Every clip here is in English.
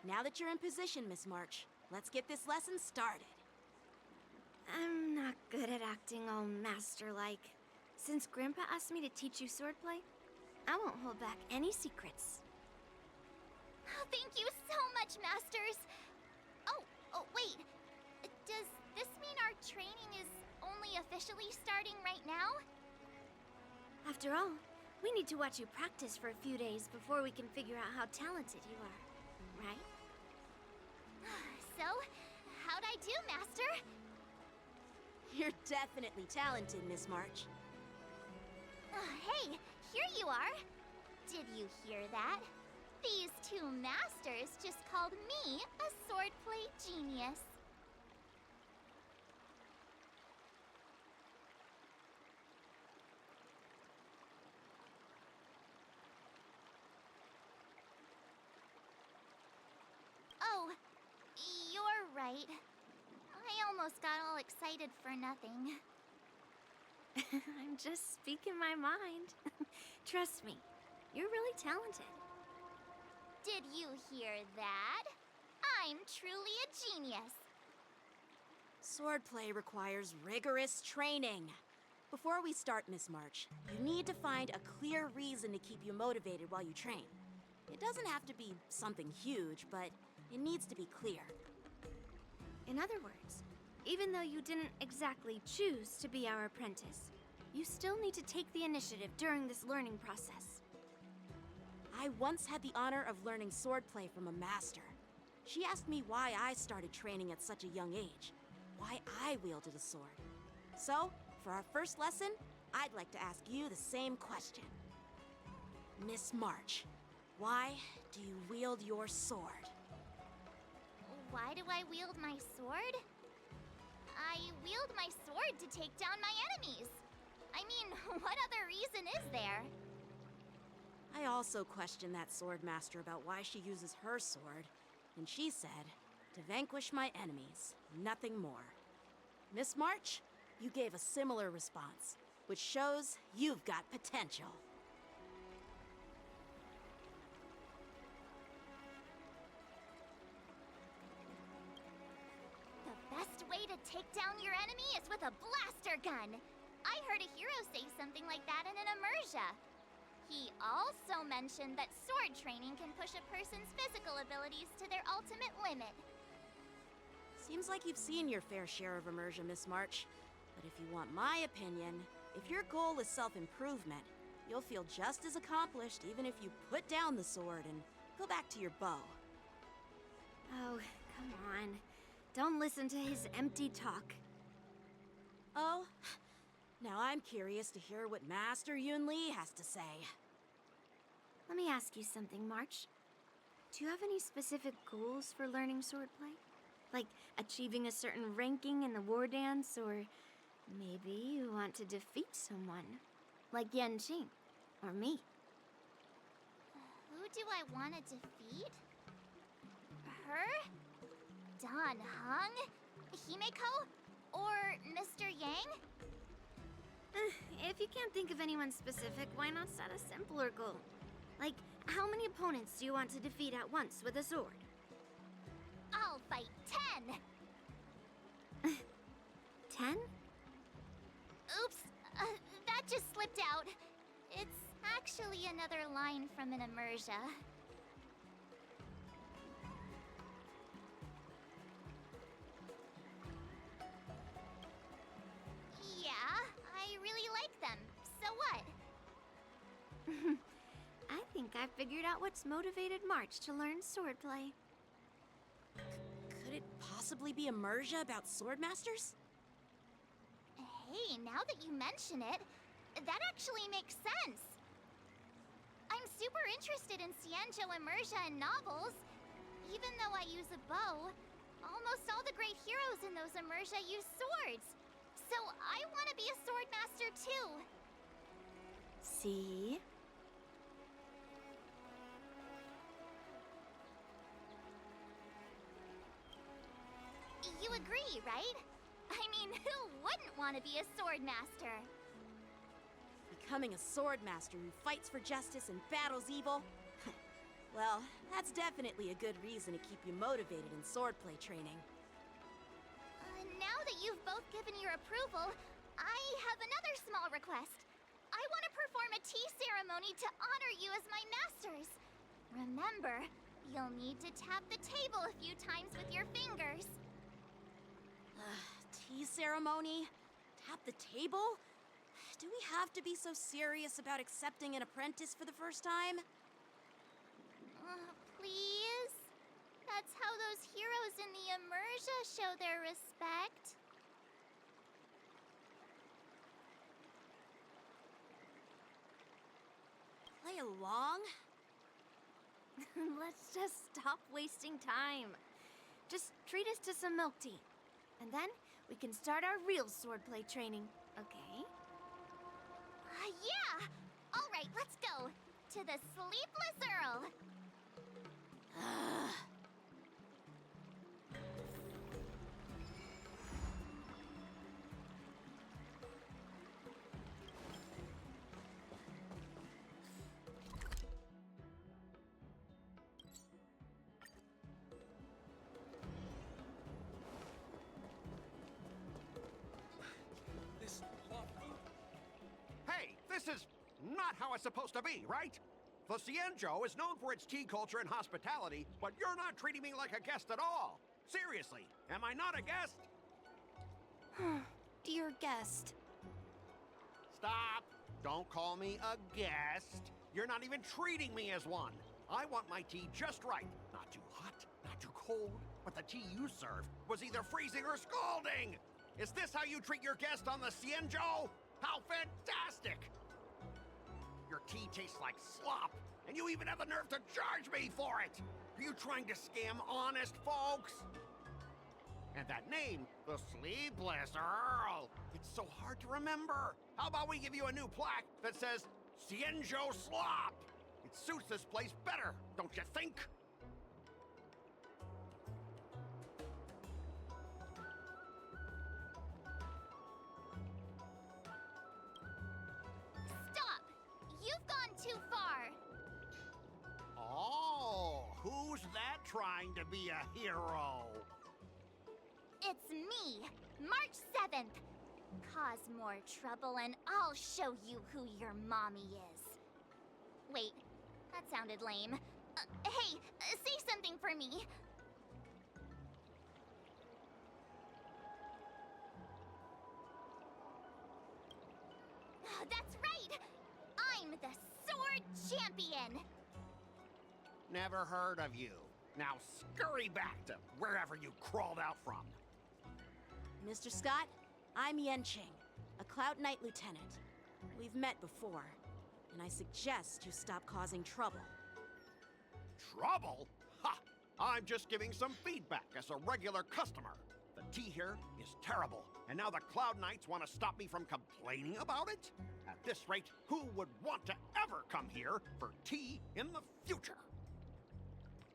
Now that you're in position, Miss March, let's get this lesson started. I'm not good at acting all master-like. Since Grandpa asked me to teach you swordplay, I won't hold back any secrets. Thank you so much, Masters! Oh, wait. Does this mean our training is only officially starting right now? After all, we need to watch you practice for a few days before we can figure out how talented you are, right? So, how'd I do, Master? You're definitely talented, Miss March. Hey, here you are. Did you hear that? These two masters just called me a swordplay genius. Oh, you're right. I almost got all excited for nothing. I'm just speaking my mind. Trust me, you're really talented. Did you hear that? I'm truly a genius. Swordplay requires rigorous training. Before we start, Miss March, you need to find a clear reason to keep you motivated while you train. It doesn't have to be something huge, but it needs to be clear. In other words, even though you didn't exactly choose to be our apprentice, you still need to take the initiative during this learning process. I once had the honor of learning swordplay from a master. She asked me why I started training at such a young age, why I wielded a sword. So, for our first lesson, I'd like to ask you the same question. Miss March, why do you wield your sword? Why do I wield my sword? I wield my sword to take down my enemies. I mean, what other reason is there? I also questioned that sword master about why she uses her sword, and she said, to vanquish my enemies, nothing more. Miss March, you gave a similar response, which shows you've got potential. The best way to take down your enemy is with a blaster gun. I heard a hero say something like that in an immersia. He also mentioned that sword training can push a person's physical abilities to their ultimate limit. Seems like you've seen your fair share of immersion, Miss March. But if you want my opinion, if your goal is self-improvement, you'll feel just as accomplished even if you put down the sword and go back to your bow. Oh, come on. Don't listen to his empty talk. Oh, now I'm curious to hear what Master Yun Li has to say. Let me ask you something, March. Do you have any specific goals for learning swordplay? Like achieving a certain ranking in the war dance, or maybe you want to defeat someone, like Yan Qing, or me. Who do I want to defeat? Her? Dan Heng? Himeko? Or Mr. Yang? If you can't think of anyone specific, why not set a simpler goal? Like, how many opponents do you want to defeat at once with a sword? I'll fight 10! 10? Oops, that just slipped out. It's actually another line from an immersia. Yeah, I really like them. So what? I think I figured out what's motivated March to learn swordplay. Could it possibly be immersia about sword masters? Hey, now that you mention it, that actually makes sense. I'm super interested in Xianzhou immersia and novels. Even though I use a bow, almost all the great heroes in those immersia use swords. So I want to be a sword master too. See? You agree, right? I mean, who wouldn't want to be a sword master? Becoming a sword master who fights for justice and battles evil? Well, that's definitely a good reason to keep you motivated in swordplay training. Now that you've both given your approval, I have another small request. I want to perform a tea ceremony to honor you as my masters. Remember, you'll need to tap the table a few times with your fingers. Tea ceremony? Tap the table? Do we have to be so serious about accepting an apprentice for the first time? Please? That's how those heroes in the Immersia show their respect. Play along? Let's just stop wasting time. Just treat us to some milk tea. And then we can start our real swordplay training, okay? Yeah! All right, let's go. To the Sleepless Earl. Hey, this is not how it's supposed to be, right? The Cienjo is known for its tea culture and hospitality, but you're not treating me like a guest at all. Seriously, am I not a guest? Dear guest. Stop! Don't call me a guest. You're not even treating me as one. I want my tea just right. Not too hot, not too cold, but the tea you served was either freezing or scalding. Is this how you treat your guest on the Cienjo? How fantastic! Your tea tastes like slop, and you even have the nerve to charge me for it! Are you trying to scam honest folks? And that name, the Sleepless Earl, it's so hard to remember. How about we give you a new plaque that says, Cienjo Slop? It suits this place better, don't you think? Stop! You've gone too far. Oh, who's that trying to be a hero? It's me, March 7th. Cause more trouble and I'll show you who your mommy is. Wait, that sounded lame. Hey, say something for me. That's right! I'm the Sword Champion! Never heard of you. Now scurry back to wherever you crawled out from. Mr. Scott, I'm Yenching, a Cloud Knight Lieutenant. We've met before, and I suggest you stop causing trouble. Trouble? Ha! I'm just giving some feedback as a regular customer. The tea here is terrible, and now the Cloud Knights want to stop me from complaining about it? At this rate, who would want to ever come here for tea in the future?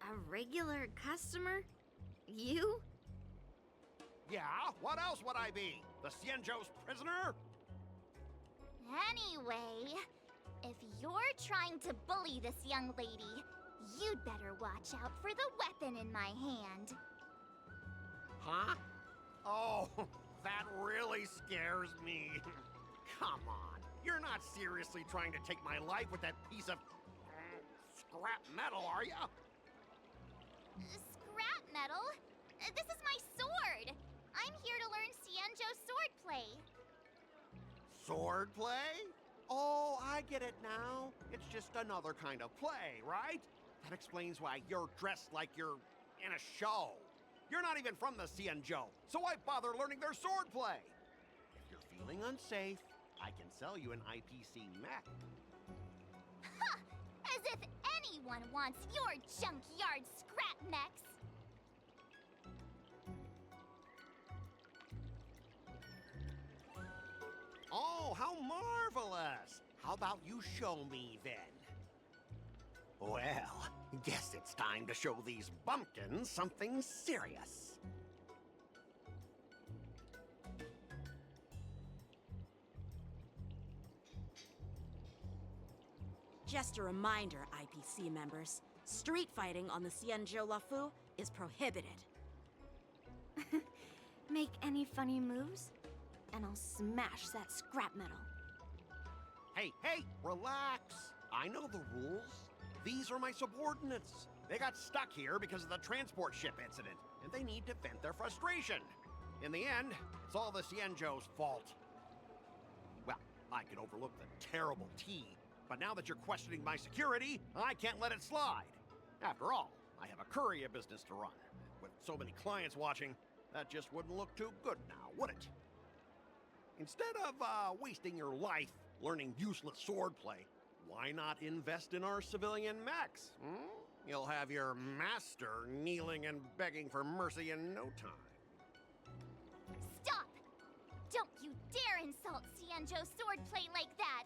A regular customer? You? Yeah, what else would I be? The Cienjo's prisoner? Anyway, if you're trying to bully this young lady, you'd better watch out for the weapon in my hand. Huh? Oh, that really scares me. Come on, you're not seriously trying to take my life with that piece of scrap metal, are you? Scrap metal? This is my sword! I'm here to learn Cienjo swordplay. Swordplay? Oh, I get it now. It's just another kind of play, right? That explains why you're dressed like you're in a show. You're not even from the Cienjo, so why bother learning their swordplay? If you're feeling unsafe, I can sell you an IPC mech. Ha! As if anyone wants your junkyard scrap mechs! Oh, how marvelous! How about you show me then? Well, guess it's time to show these bumpkins something serious. Just a reminder, IPC members, Street fighting on the Xianzhou Lafu is prohibited. Make any funny moves, and I'll smash that scrap metal. Hey, hey, relax. I know the rules. These are my subordinates. They got stuck here because of the transport ship incident, and they need to vent their frustration. In the end, it's all the Xianzhou's fault. Well, I can overlook the terrible tea, but now that you're questioning my security, I can't let it slide. After all, I have a courier business to run. With so many clients watching, that just wouldn't look too good now, would it? Instead of wasting your life learning useless swordplay, why not invest in our civilian mechs? You'll have your master kneeling and begging for mercy in no time. Stop! Don't you dare insult Xianzhou swordplay like that!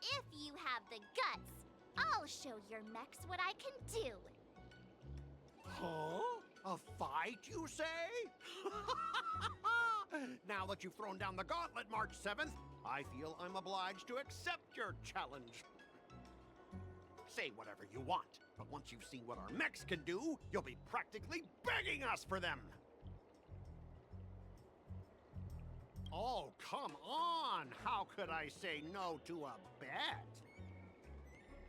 If you have the guts, I'll show your mechs what I can do. Huh? A fight, you say? Now that you've thrown down the gauntlet, March 7th, I feel I'm obliged to accept your challenge. Say whatever you want, but once you've seen what our mechs can do, you'll be practically begging us for them. Oh, come on! How could I say no to a bet?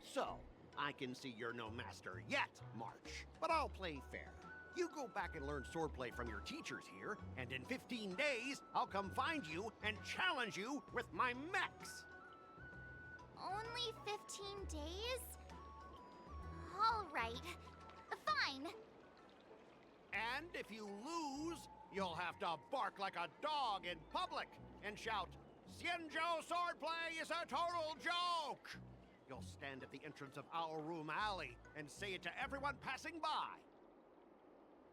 So, I can see you're no master yet, March, but I'll play fair. You go back and learn swordplay from your teachers here, and in 15 days, I'll come find you and challenge you with my mechs. Only 15 days? All right. Fine. And if you lose, you'll have to bark like a dog in public and shout, "Xianzhou swordplay is a total joke!" You'll stand at the entrance of our room alley and say it to everyone passing by.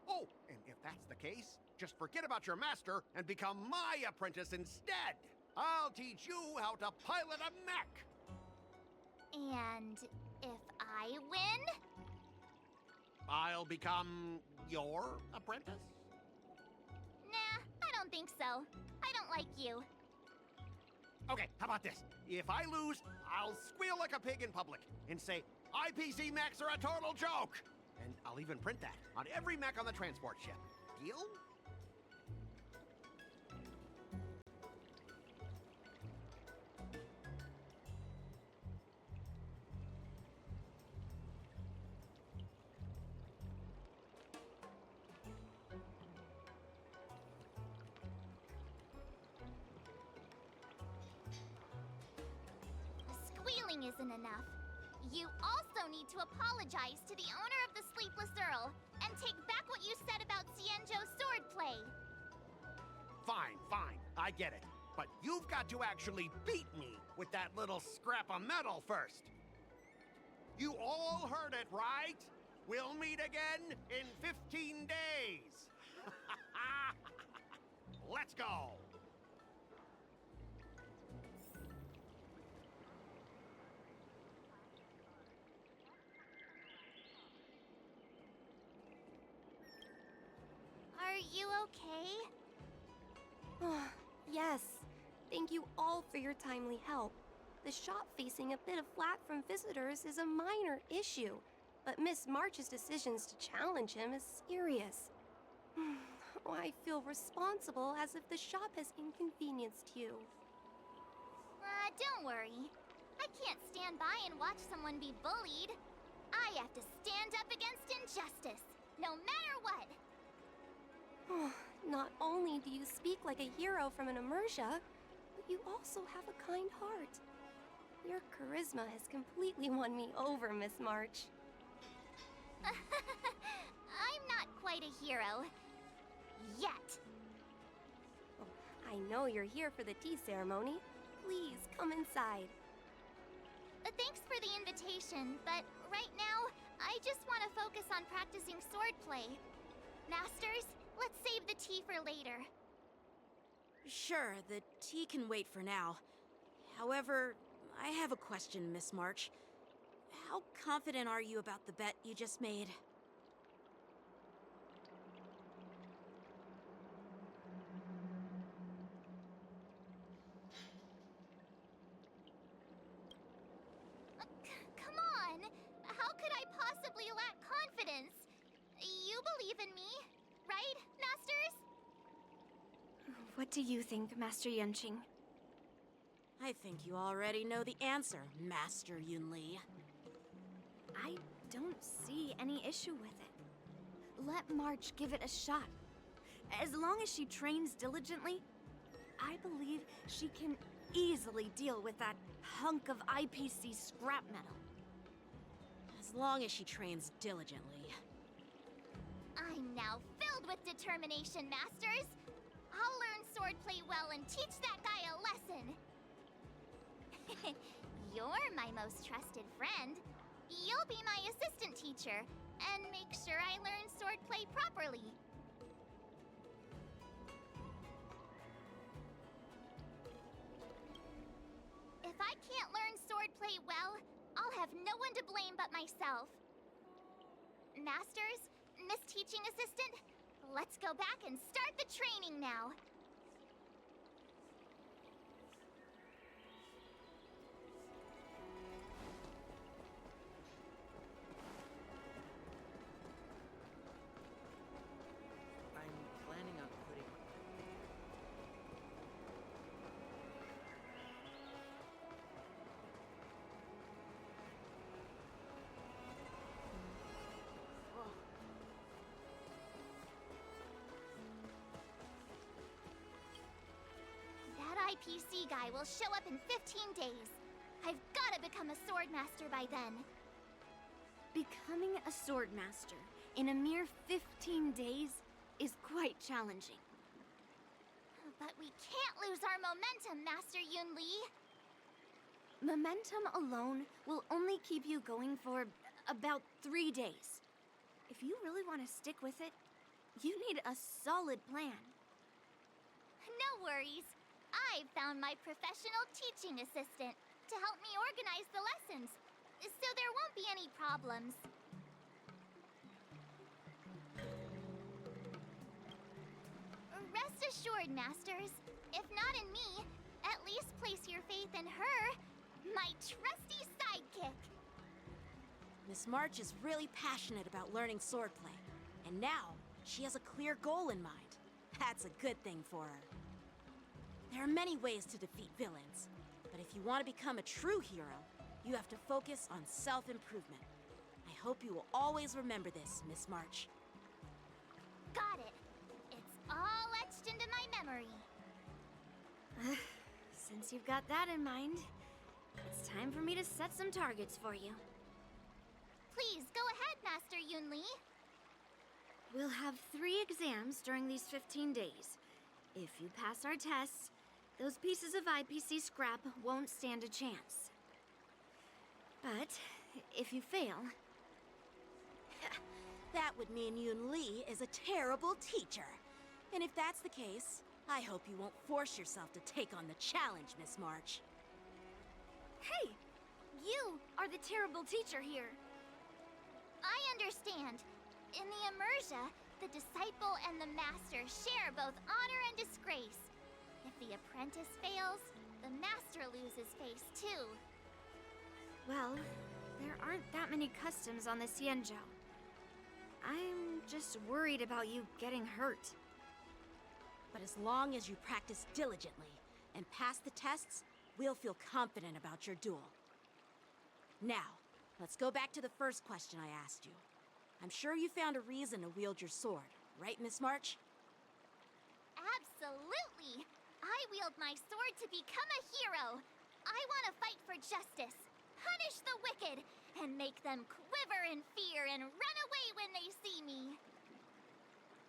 Oh, and if that's the case, just forget about your master and become my apprentice instead. I'll teach you how to pilot a mech. And if I win? I'll become your apprentice? Nah, I don't think so. I don't like you. Okay, how about this? If I lose, I'll squeal like a pig in public and say, IPC mechs are a total joke! And I'll even print that on every mech on the transport ship. Deal? Squealing isn't enough. You also need to apologize to the owner of the Sleepless Earl and take back what you said about Xianzhou swordplay. Fine, fine, I get it. But you've got to actually beat me with that little scrap of metal first. You all heard it, right? We'll meet again in 15 days. Let's go. Are you okay? Yes. Thank you all for your timely help. The shop facing a bit of flack from visitors is a minor issue, but Miss March's decisions to challenge him is serious. I feel responsible as if the shop has inconvenienced you. Don't worry. I can't stand by and watch someone be bullied. I have to stand up against injustice, no matter what. Not only do you speak like a hero from an immersia, but you also have a kind heart. Your charisma has completely won me over, Miss March. I'm not quite a hero. Yet. I know you're here for the tea ceremony. Please come inside. Thanks for the invitation, but right now, I just want to focus on practicing swordplay. Masters, let's save the tea for later. Sure, the tea can wait for now. However, I have a question, Miss March. How confident are you about the bet you just made? Come on! How could I possibly simply lack confidence. You believe in me, right, Masters? What do you think, Master Yunqing? I think you already know the answer, Master Yunli. I don't see any issue with it. Let March give it a shot. As long as she trains diligently, I believe she can easily deal with that hunk of IPC scrap metal. As long as she trains diligently. I'm now filled with determination, Masters. I'll learn swordplay well and teach that guy a lesson. You're my most trusted friend. You'll be my assistant teacher and make sure I learn swordplay properly. If I can't learn swordplay well, I'll have no one to blame but myself. Masters, Miss Teaching Assistant, let's go back and start the training now. I'm planning on putting... That IPC guy will show up in 15 days. I've gotta become a swordmaster by then. Becoming a swordmaster in a mere 15 days is quite challenging. But we can't lose our momentum, Master Yunli. Momentum alone will only keep you going for about 3 days. If you really want to stick with it, you need a solid plan. No worries. I've found my professional teaching assistant to help me organize the lessons, so there won't be any problems. Rest assured, Masters. If not in me, at least place your faith in her, my trusty sidekick. Miss March is really passionate about learning swordplay, and now she has a clear goal in mind. That's a good thing for her. There are many ways to defeat villains, but if you want to become a true hero, you have to focus on self-improvement. I hope you will always remember this, Miss March. Got it. It's all etched into my memory. Since you've got that in mind, it's time for me to set some targets for you. Please go ahead, Master Yunli. We'll have 3 exams during these 15 days. If you pass our tests, those pieces of IPC scrap won't stand a chance. But if you fail... That would mean Yun Li is a terrible teacher. And if that's the case, I hope you won't force yourself to take on the challenge, Miss March. Hey! You are the terrible teacher here. I understand. In the Immersia, the disciple and the master share both honor and disgrace. If the apprentice fails, the master loses face too. Well, there aren't that many customs on the Xianzhou. I'm just worried about you getting hurt. But as long as you practice diligently and pass the tests, we'll feel confident about your duel. Now, let's go back to the first question I asked you. I'm sure you found a reason to wield your sword, right, Miss March? Absolutely! I wield my sword to become a hero. I want to fight for justice, punish the wicked, and make them quiver in fear and run away when they see me.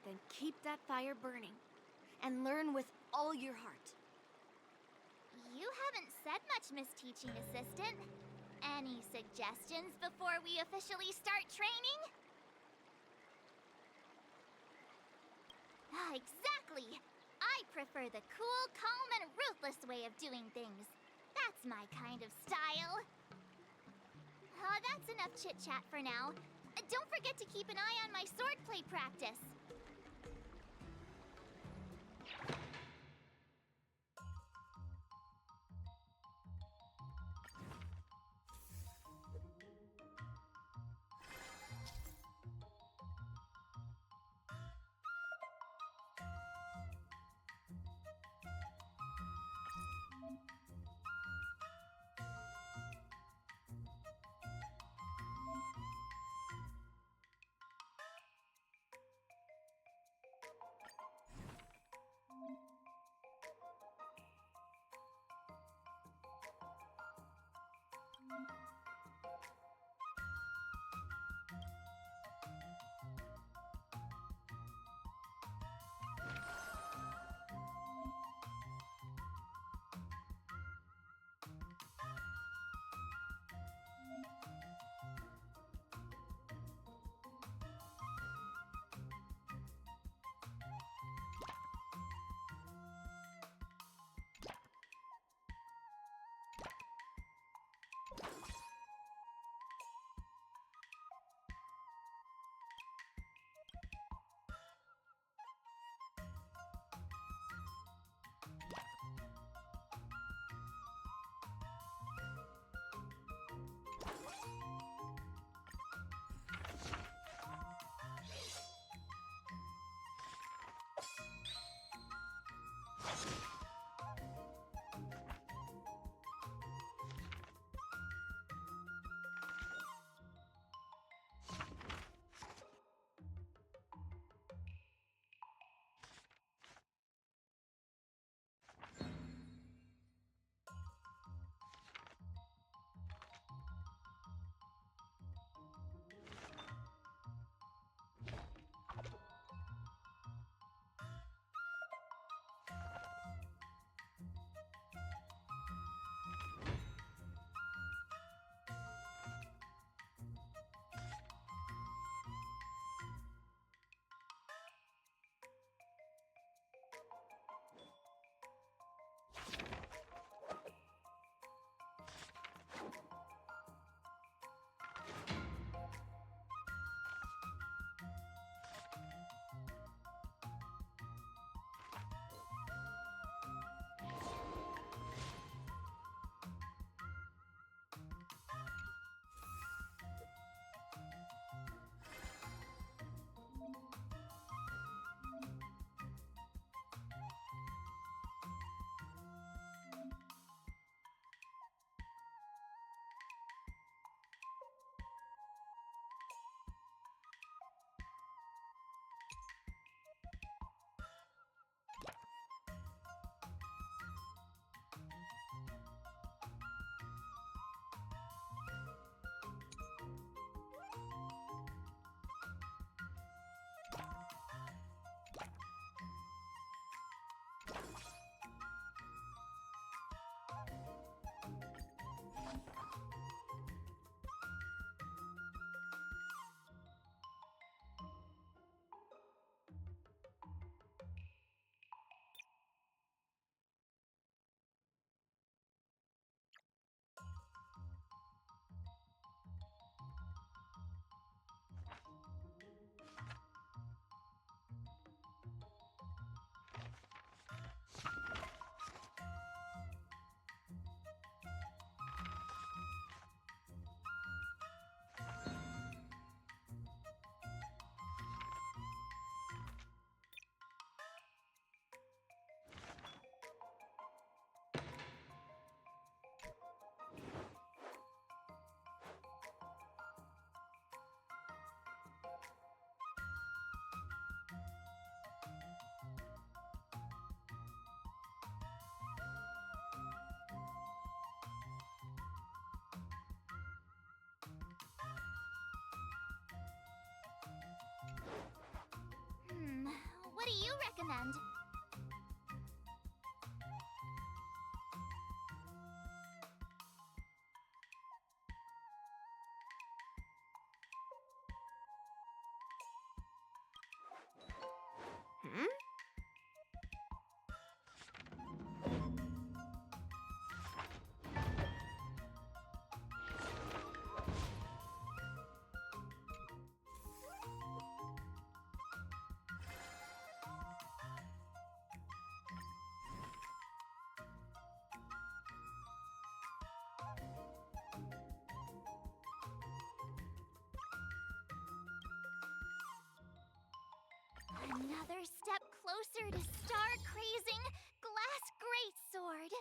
Then keep that fire burning and learn with all your heart. You haven't said much, Miss Teaching Assistant. Any suggestions before we officially start training? Exactly! I prefer the cool, calm, and ruthless way of doing things. That's my kind of style. That's enough chit-chat for now. Don't forget to keep an eye on my swordplay practice. do you recommend? Hmm? Another step closer to star-crazing glass greatsword.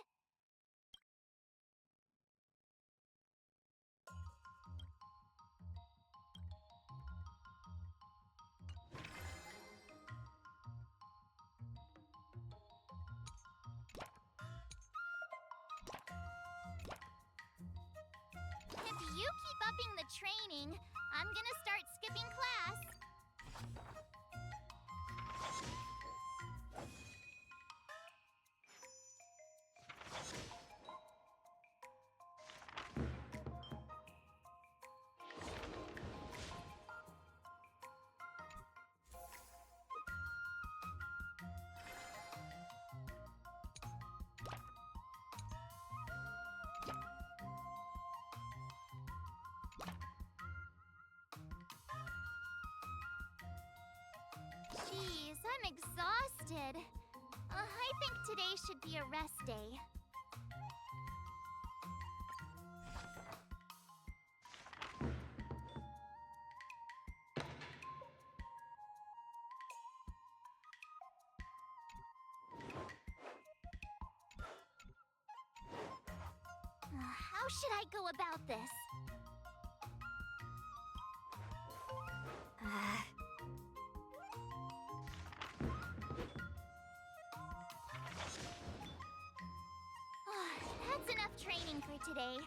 If you keep upping the training, I'm gonna start skipping class. Jeez, I'm exhausted. I think today should be a rest day. How should I go about this? That's enough training for today.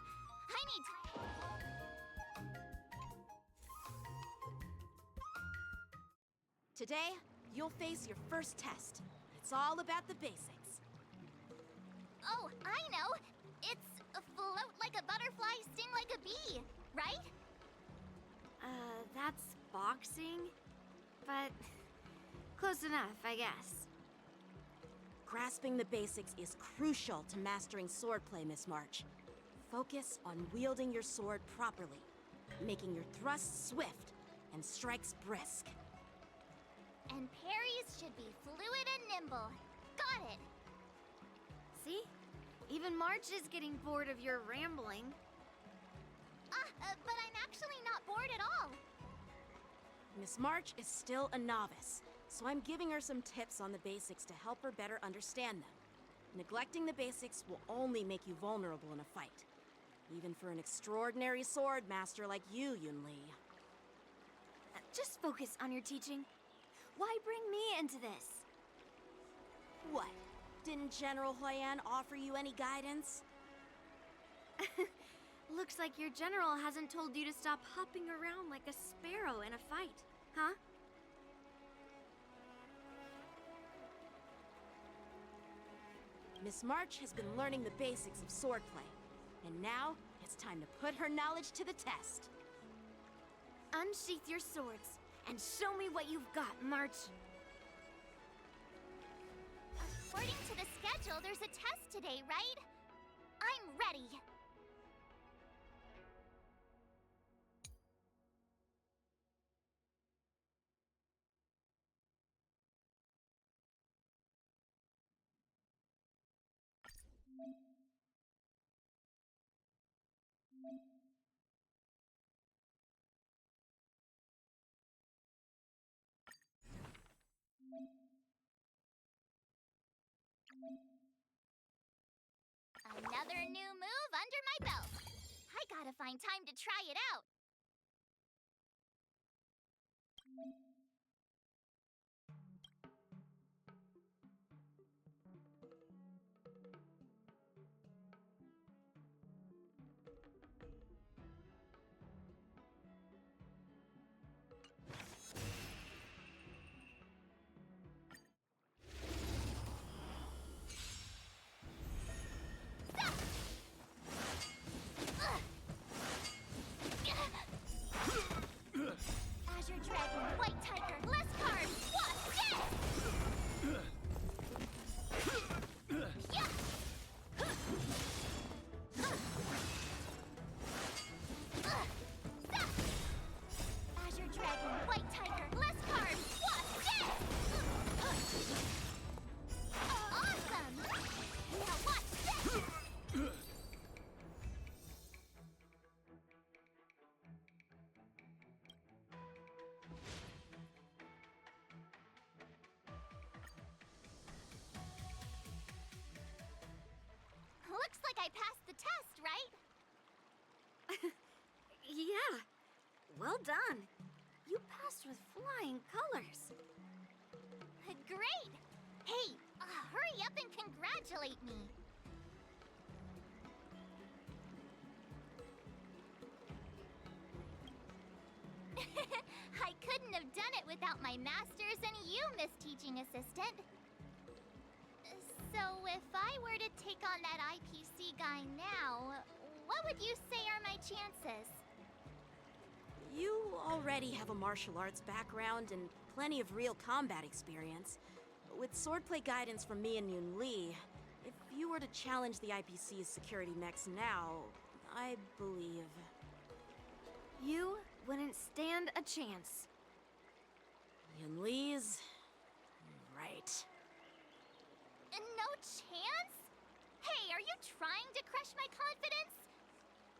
I need to... Today, you'll face your first test. It's all about the basics. Oh, I know! It's float like a butterfly, sting like a bee, right? That's boxing? But close enough, I guess. Grasping the basics is crucial to mastering swordplay, Miss March. Focus on wielding your sword properly, making your thrusts swift and strikes brisk. And parries should be fluid and nimble. Got it! See? Even March is getting bored of your rambling. But I'm actually not bored at all. Miss March is still a novice, so I'm giving her some tips on the basics to help her better understand them. Neglecting the basics will only make you vulnerable in a fight. Even for an extraordinary sword master like you, Yunli. Just focus on your teaching. Why bring me into this? What? Didn't General Huyan offer you any guidance? Looks like your general hasn't told you to stop hopping around like a sparrow in a fight, huh? Miss March has been learning the basics of swordplay, and now it's time to put her knowledge to the test. Unsheath your swords and show me what you've got, March. According to the schedule, there's a test today, right? I'm ready. Another new move under my belt. I gotta find time to try it out. passed the test, right? Yeah. Well done. You passed with flying colors. Great! Hey, hurry up and congratulate me. I couldn't have done it without my masters and you, Miss Teaching Assistant. So if I were to take on that IPC guy now, what would you say are my chances? You already have a martial arts background and plenty of real combat experience. With swordplay guidance from me and Yoon Lee, if you were to challenge the IPC's security mechs now, I believe... You wouldn't stand a chance. Yoon Lee's... right. No chance? Hey, are you trying to crush my confidence?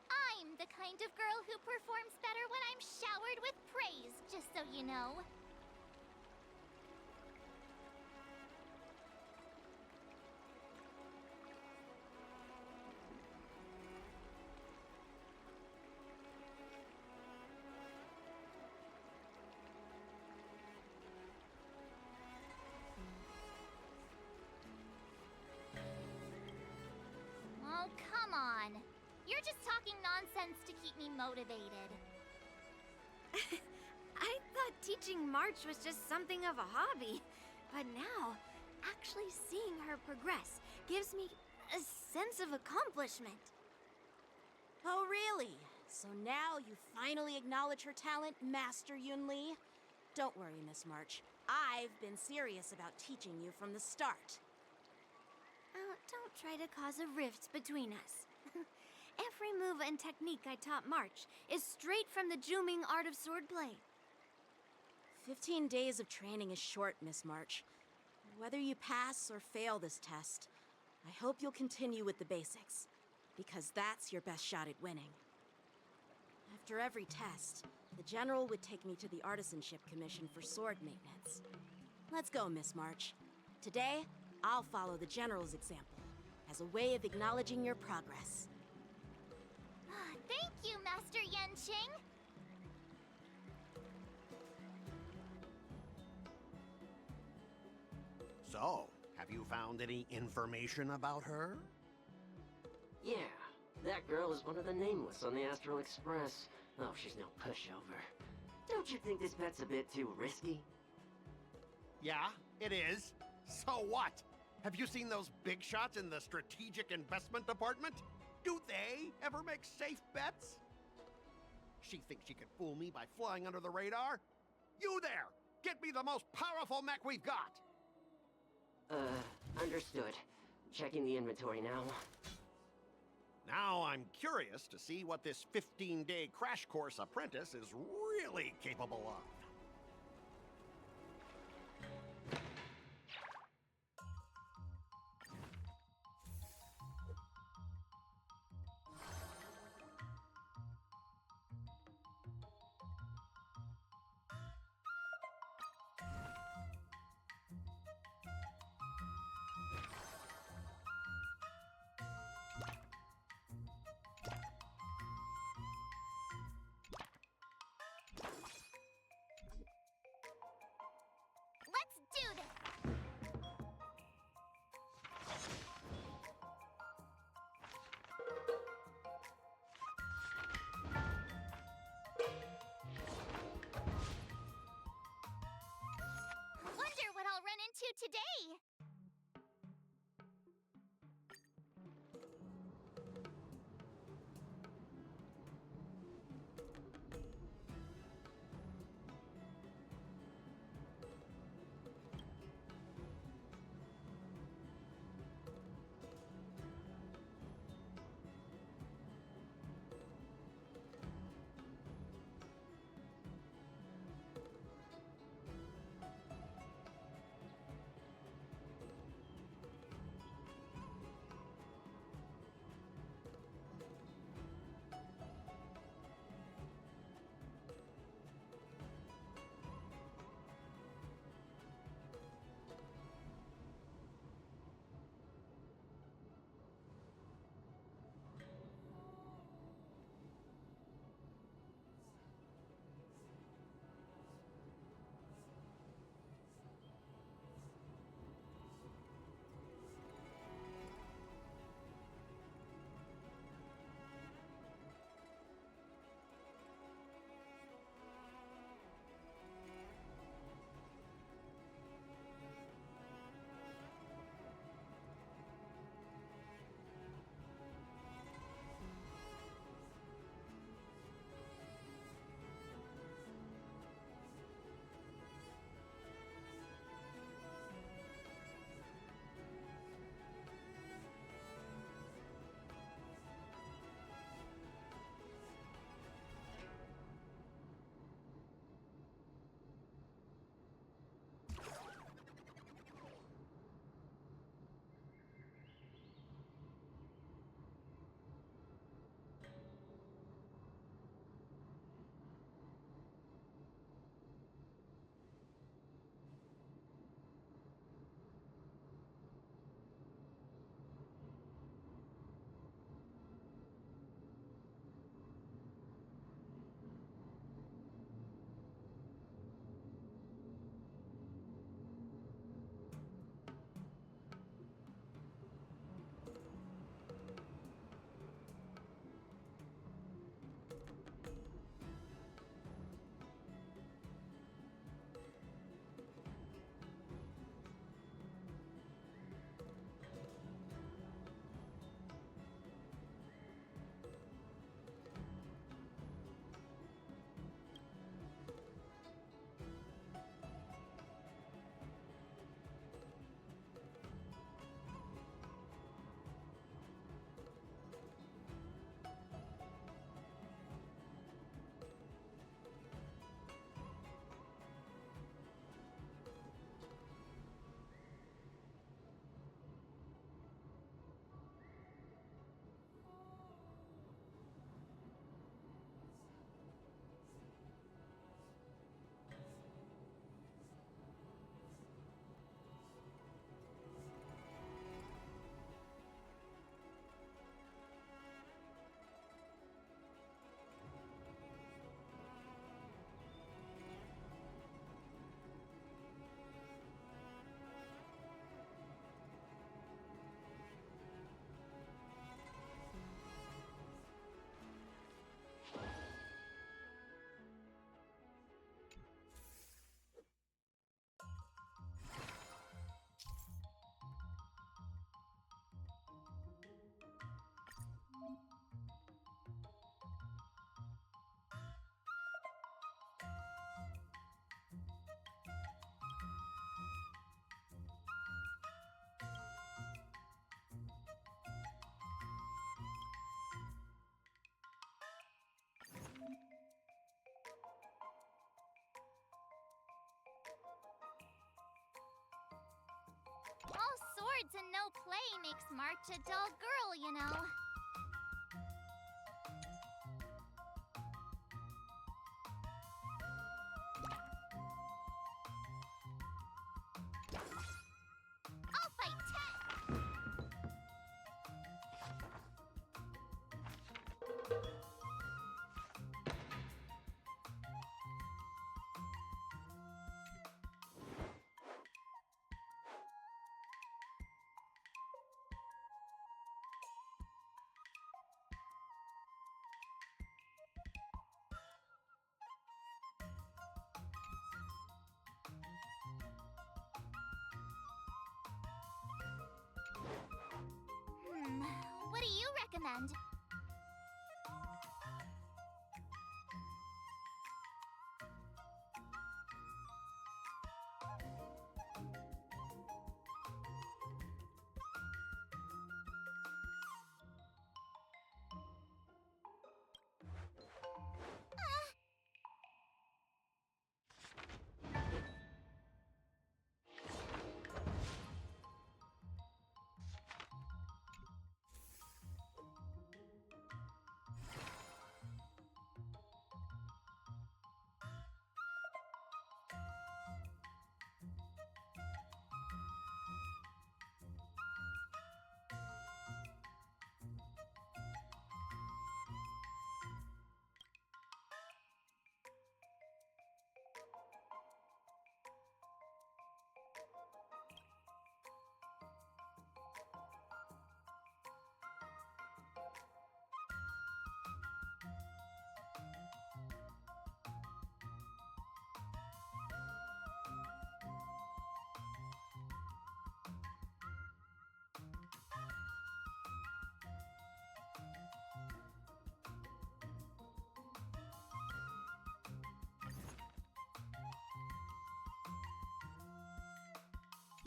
I'm the kind of girl who performs better when I'm showered with praise, just so you know. Oh, come on. You're just talking nonsense to keep me motivated. I thought teaching March was just something of a hobby. But now, actually seeing her progress gives me a sense of accomplishment. Oh, really? So now you finally acknowledge her talent, Master Yoon Lee? Don't worry, Miss March. I've been serious about teaching you from the start. Oh, don't try to cause a rift between us. Every move and technique I taught March is straight from the Juming art of swordplay. 15 days of training is short, Miss March. Whether you pass or fail this test, I hope you'll continue with the basics, because that's your best shot at winning. After every test, the General would take me to the Artisanship Commission for sword maintenance. Let's go, Miss March. Today, I'll follow the General's example as a way of acknowledging your progress. Thank you, Master Yenching. So, have you found any information about her? Yeah, that girl is one of the nameless on the Astral Express. Oh, she's no pushover. Don't you think this bet's a bit too risky? Yeah, it is. So what? Have you seen those big shots in the Strategic Investment Department? Do they ever make safe bets? She thinks she can fool me by flying under the radar? You there! Get me the most powerful mech we've got! Understood. Checking the inventory now. Now I'm curious to see what this 15-day crash course apprentice is really capable of. Let's do this! Wonder what I'll run into today! swords and no play makes March a dull girl, you know. I'll fight 10! What do you recommend?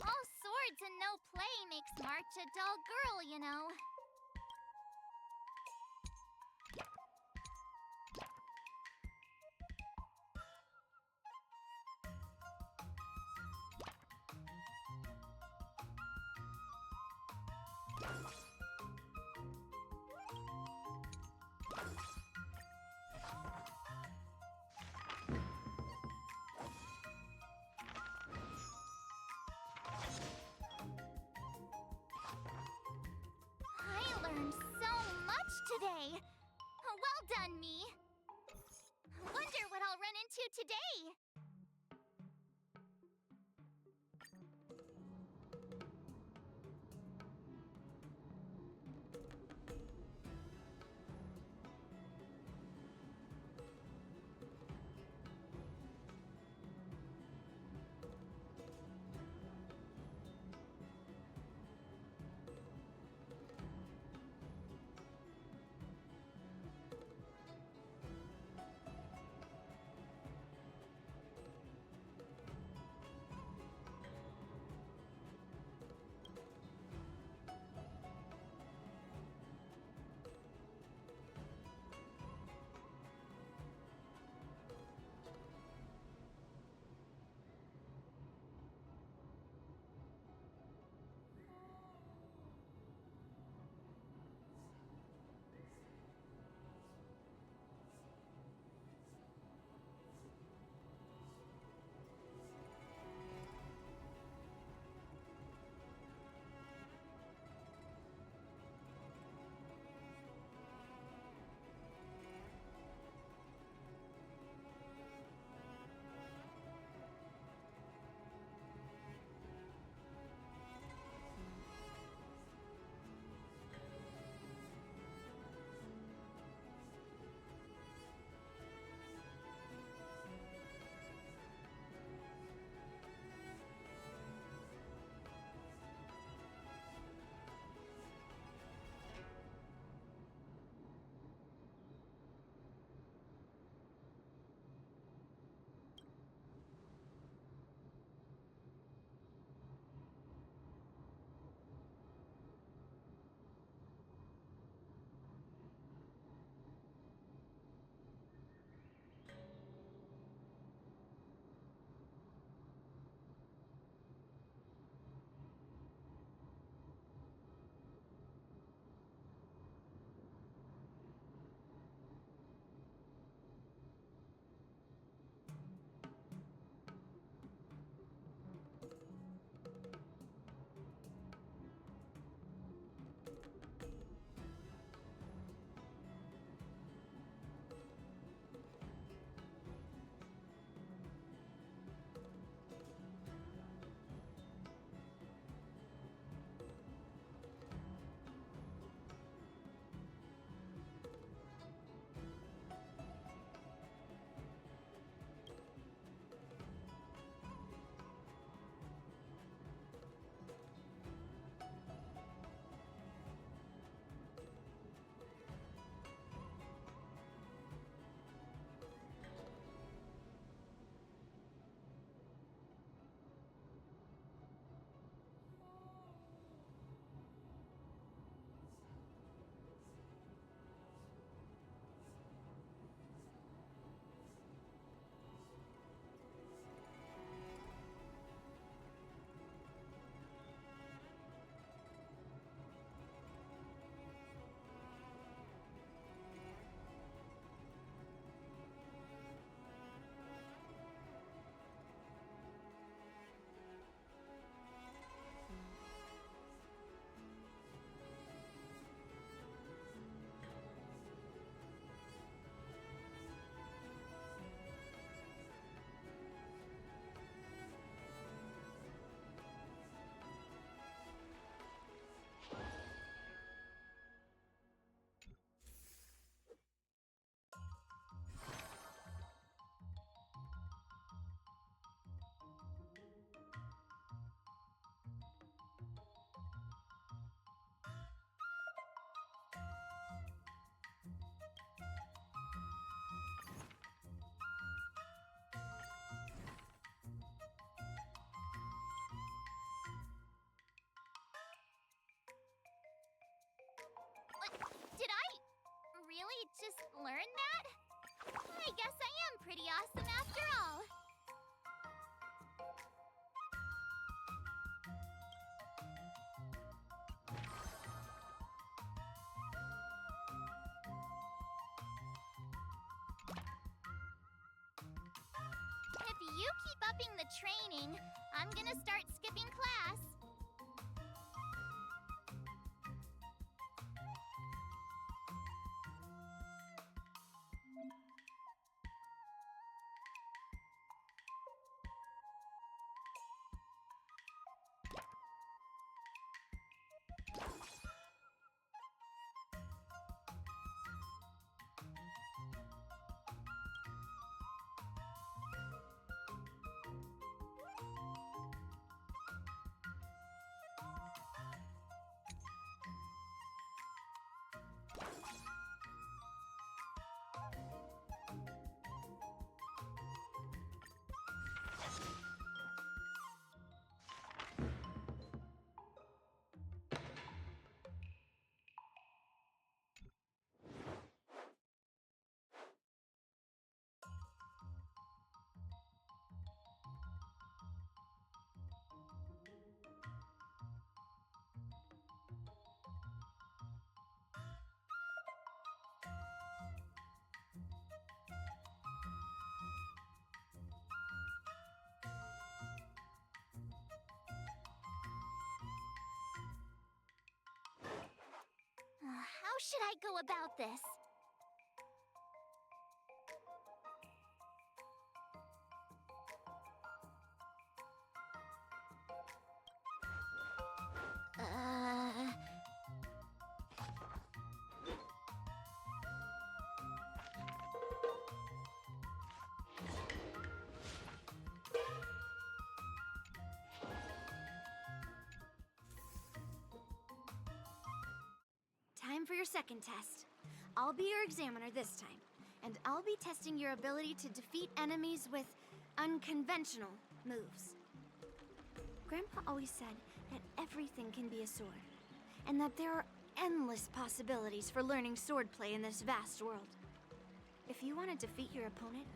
All swords and no play makes March a dull girl, you know. I learned so much today. Well done, me. Wonder what I'll run into today. learn that? I guess I am pretty awesome after all. If you keep upping the training, I'm gonna start skipping class. How should I go about this? Time for your second test. I'll be your examiner this time, and I'll be testing your ability to defeat enemies with unconventional moves. Grandpa always said that everything can be a sword, and that there are endless possibilities for learning swordplay in this vast world. If you want to defeat your opponent,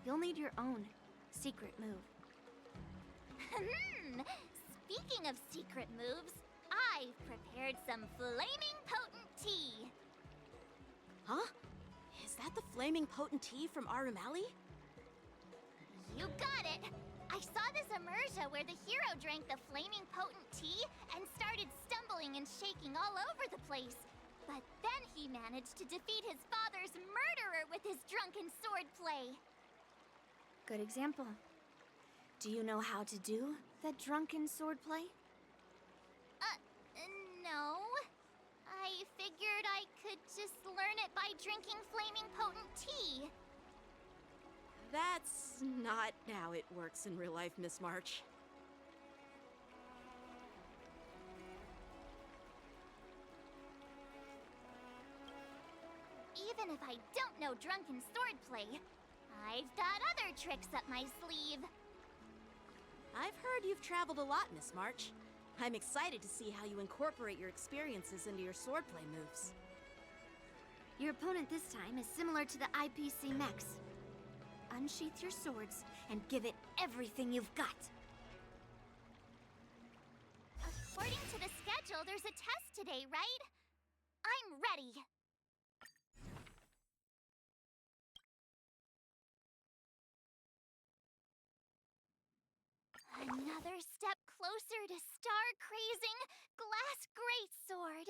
you'll need your own secret move. Speaking of secret moves, I've prepared some flaming potent tea. Huh? Is that the flaming potent tea from Arumali? You got it! I saw this immersion where the hero drank the flaming potent tea and started stumbling and shaking all over the place. But then he managed to defeat his father's murderer with his drunken swordplay. Good example. Do you know how to do the drunken swordplay? No. I figured I could just learn it by drinking flaming potent tea. That's not how it works in real life, Miss March. Even if I don't know drunken swordplay, I've got other tricks up my sleeve. I've heard you've traveled a lot, Miss March. I'm excited to see how you incorporate your experiences into your swordplay moves. Your opponent this time is similar to the IPC mechs. Unsheath your swords and give it everything you've got. According to the schedule, there's a test today, right? I'm ready. Another step closer to star-crazing Glass Greatsword.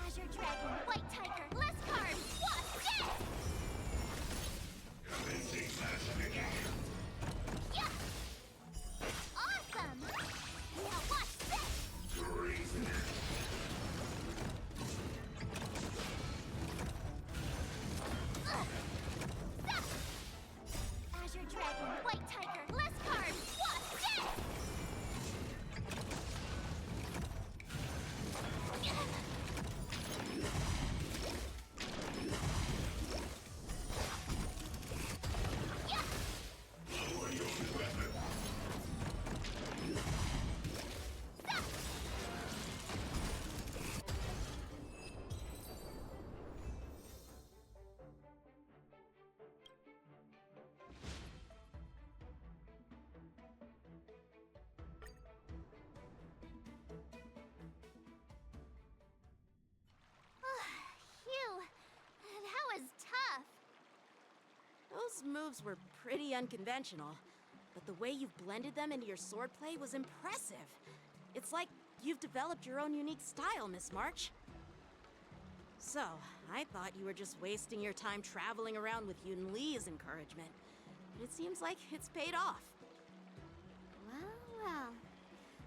Azure Dragon, White Tiger, less cards, what's this? Yeah! Awesome! March's moves were pretty unconventional, but the way you've blended them into your swordplay was impressive. It's like you've developed your own unique style, Miss March. So, I thought you were just wasting your time traveling around with Yun Li's encouragement. But it seems like it's paid off. Well, well.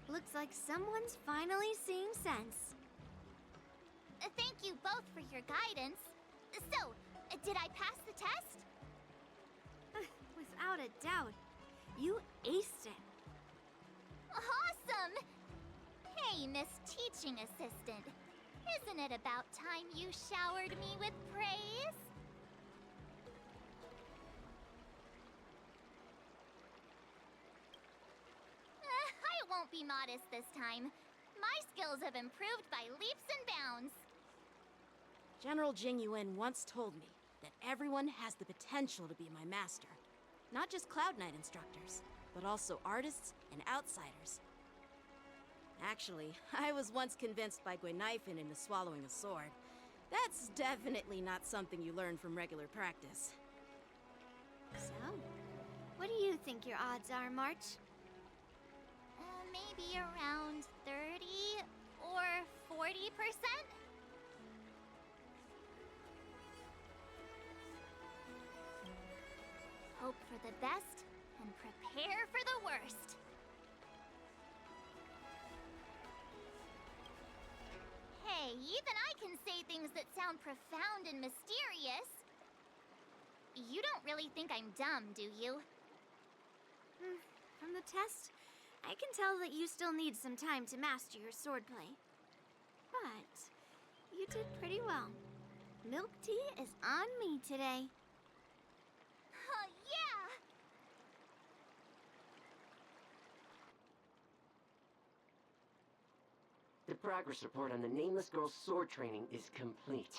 Looks like someone's finally seeing sense. Thank you both for your guidance. So, did I pass the test? Without a doubt. You aced it. Awesome! Hey, Miss Teaching Assistant. Isn't it about time you showered me with praise? I won't be modest this time. My skills have improved by leaps and bounds. General Jing Yuan once told me that everyone has the potential to be my master. Not just Cloud Knight instructors, but also artists and outsiders. Actually, I was once convinced by Guinaifen into swallowing a sword. That's definitely not something you learn from regular practice. So, what do you think your odds are, March? Maybe around 30 or 40%? Hope for the best and prepare for the worst. Hey, even I can say things that sound profound and mysterious. You don't really think I'm dumb, do you? From the test, I can tell that you still need some time to master your swordplay. But you did pretty well. Milk tea is on me today. Yeah! The progress report on the Nameless Girl's sword training is complete.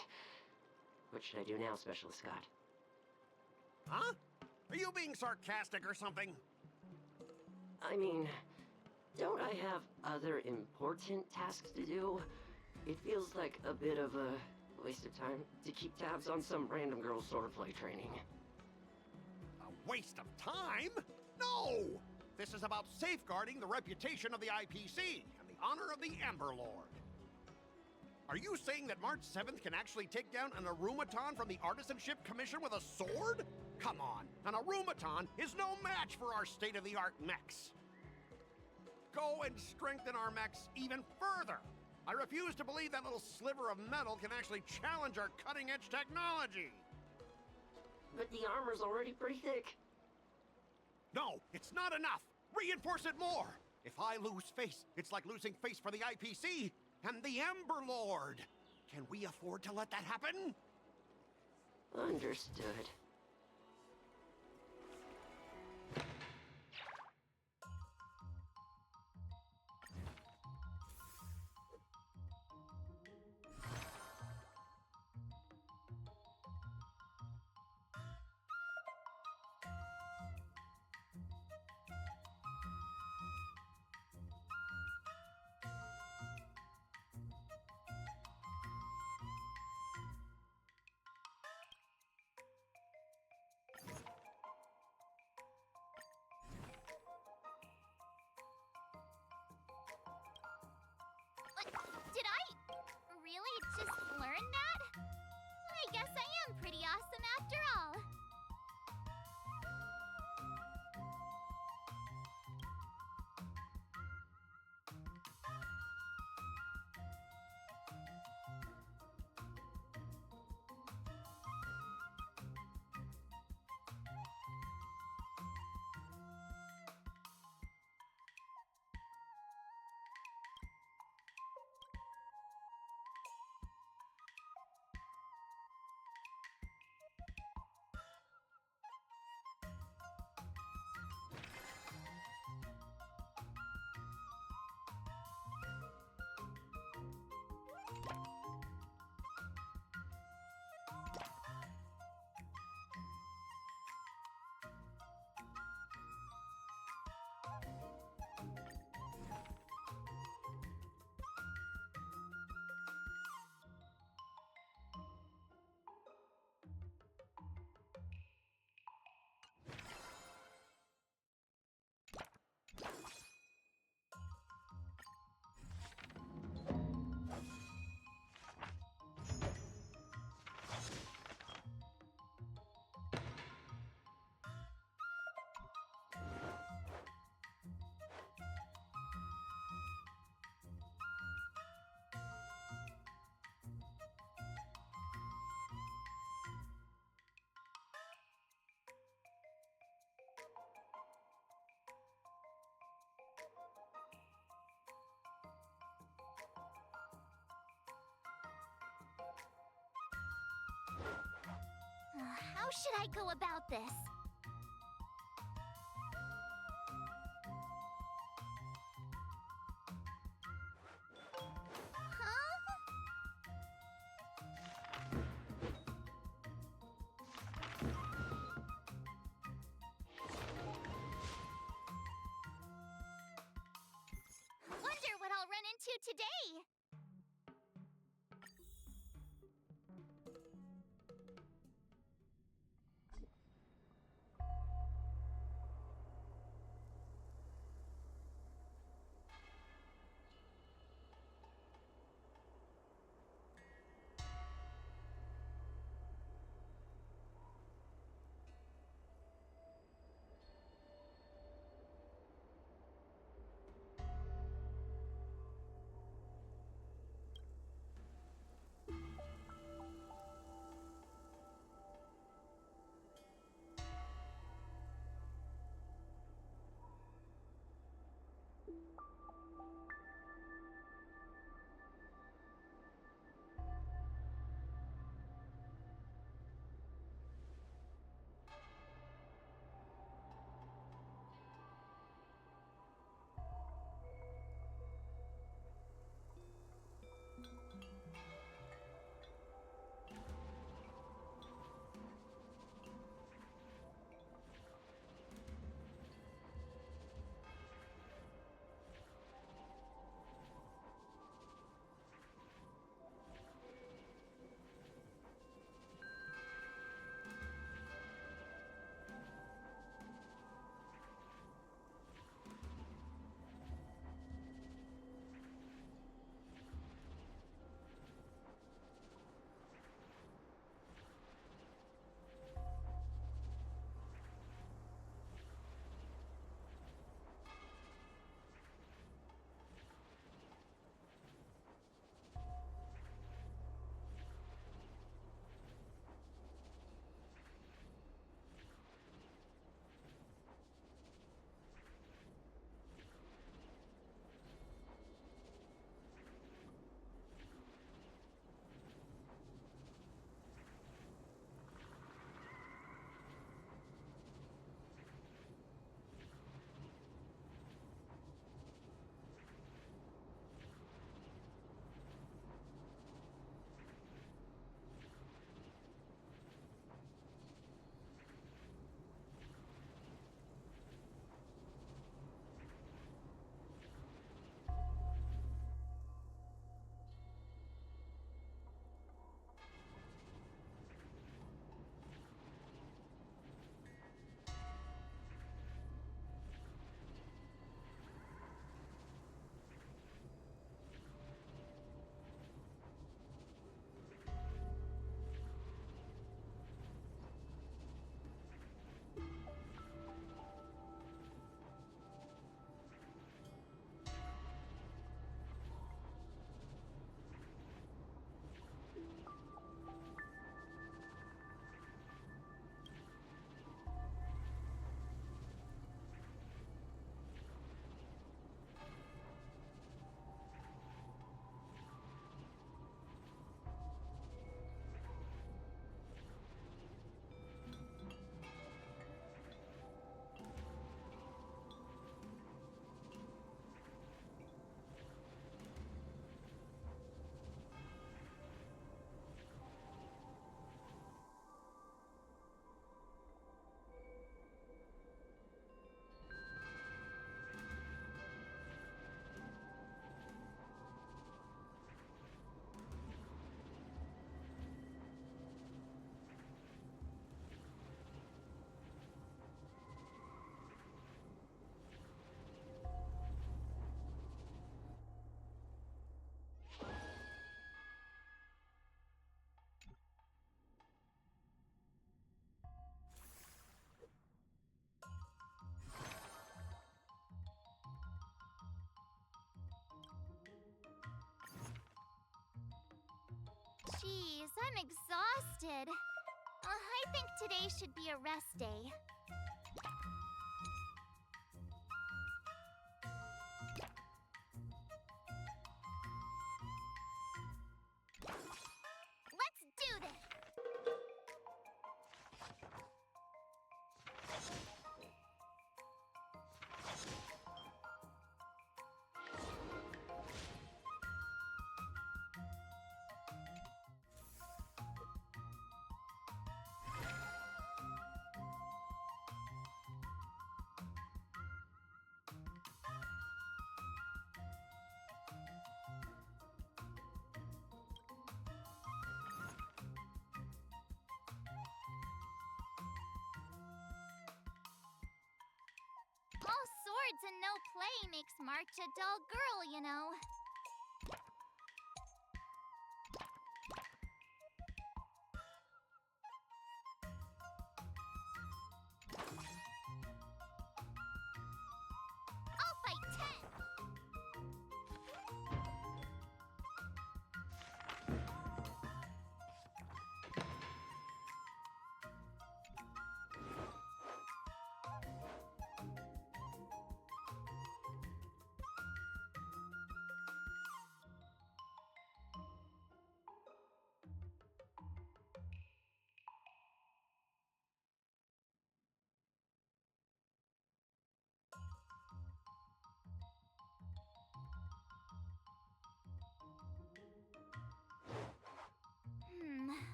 What should I do now, Specialist Scott? Huh? Are you being sarcastic or something? I mean, don't I have other important tasks to do? It feels like a bit of a waste of time to keep tabs on some random girl's swordplay training. A waste of time? No! This is about safeguarding the reputation of the IPC and the honor of the Ember Lord. Are you saying that March 7th can actually take down an Arumaton from the Artisanship Commission with a sword? Come on, an Arumaton is no match for our state-of-the-art mechs. Go and strengthen our mechs even further. I refuse to believe that little sliver of metal can actually challenge our cutting-edge technology. But the armor's already pretty thick. No, it's not enough. Reinforce it more. If I lose face, it's like losing face for the IPC and the Ember Lord. Can we afford to let that happen? Understood. How should I go about this? Wonder what I'll run into today. Jeez, I'm exhausted. I think today should be a rest day. Let's do this! swords and no play makes March a dull girl, you know. I'll fight 10!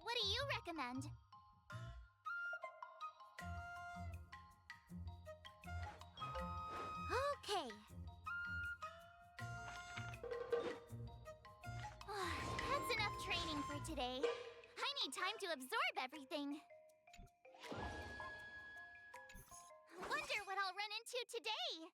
What do you recommend? Okay. That's enough training for today. I need time to absorb everything. Wonder what I'll run into today.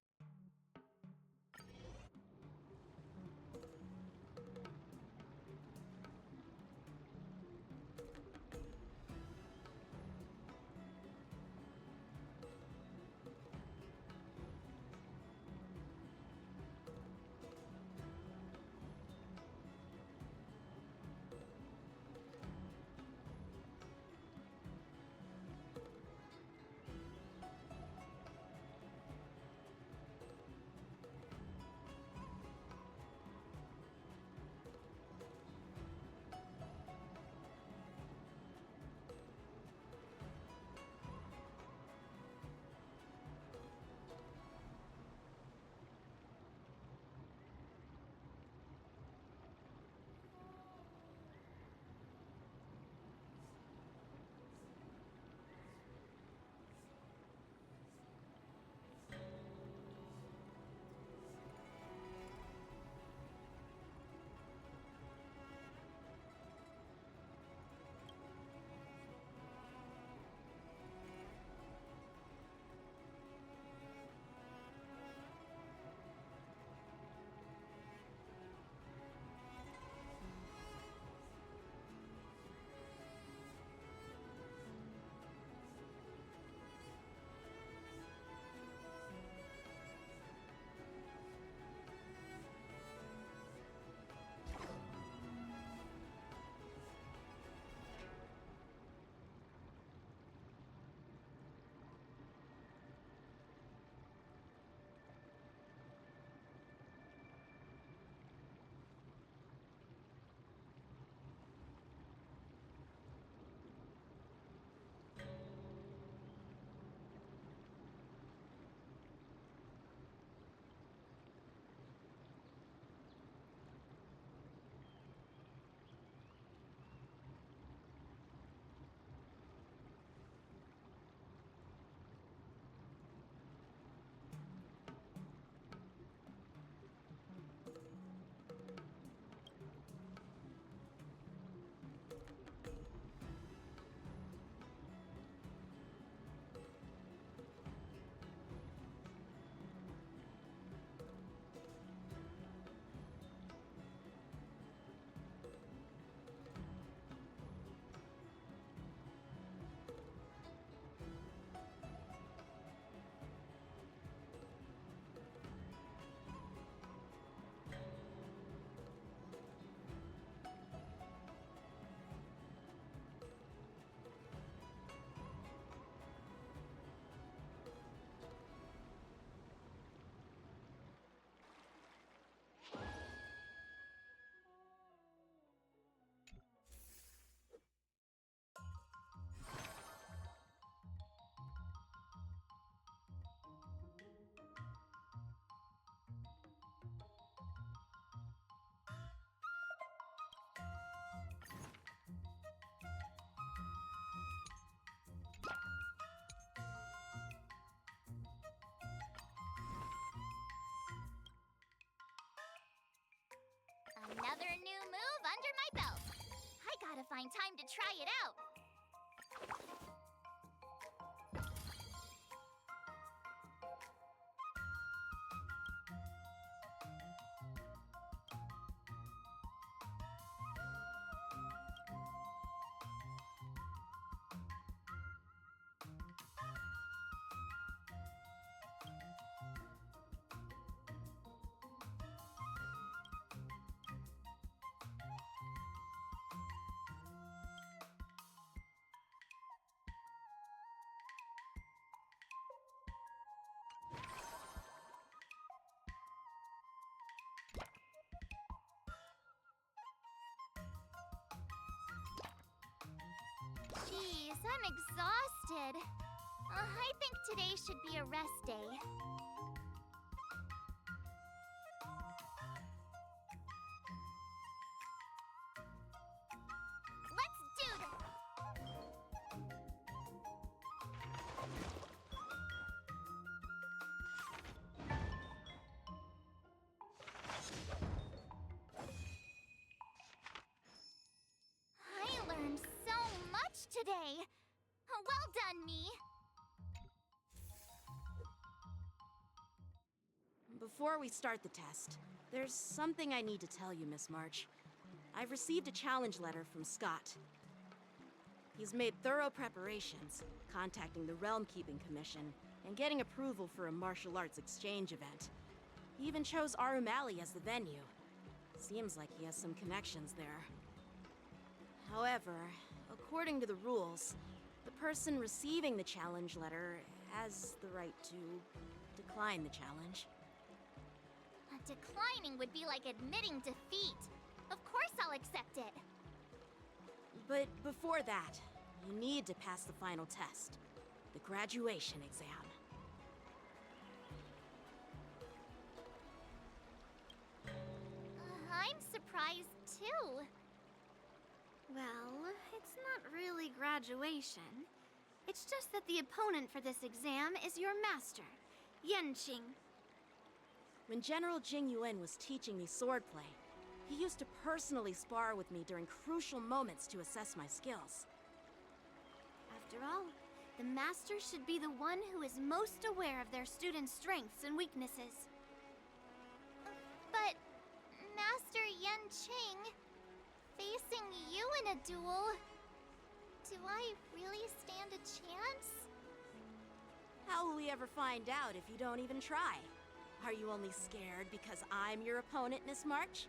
Another new move under my belt. I gotta find time to try it out. I'm exhausted. I think today should be a rest day. Let's do this! I learned so much today. Well done, me. Before we start the test, there's something I need to tell you, Miss March. I've received a challenge letter from Scott. He's made thorough preparations, contacting the Realm Keeping Commission and getting approval for a martial arts exchange event. He even chose Arumali as the venue. Seems like he has some connections there. However, according to the rules, the person receiving the challenge letter has the right to decline the challenge. Declining would be like admitting defeat. Of course I'll accept it. But before that, you need to pass the final test, the graduation exam. I'm surprised too. Well, it's not really graduation. It's just that the opponent for this exam is your master, Yenqing. When General Jing Yuan was teaching me swordplay, he used to personally spar with me during crucial moments to assess my skills. After all, the master should be the one who is most aware of their students' strengths and weaknesses. But, Master Yenqing, facing you in a duel, do I really stand a chance? How will we ever find out if you don't even try? Are you only scared because I'm your opponent, Miss March?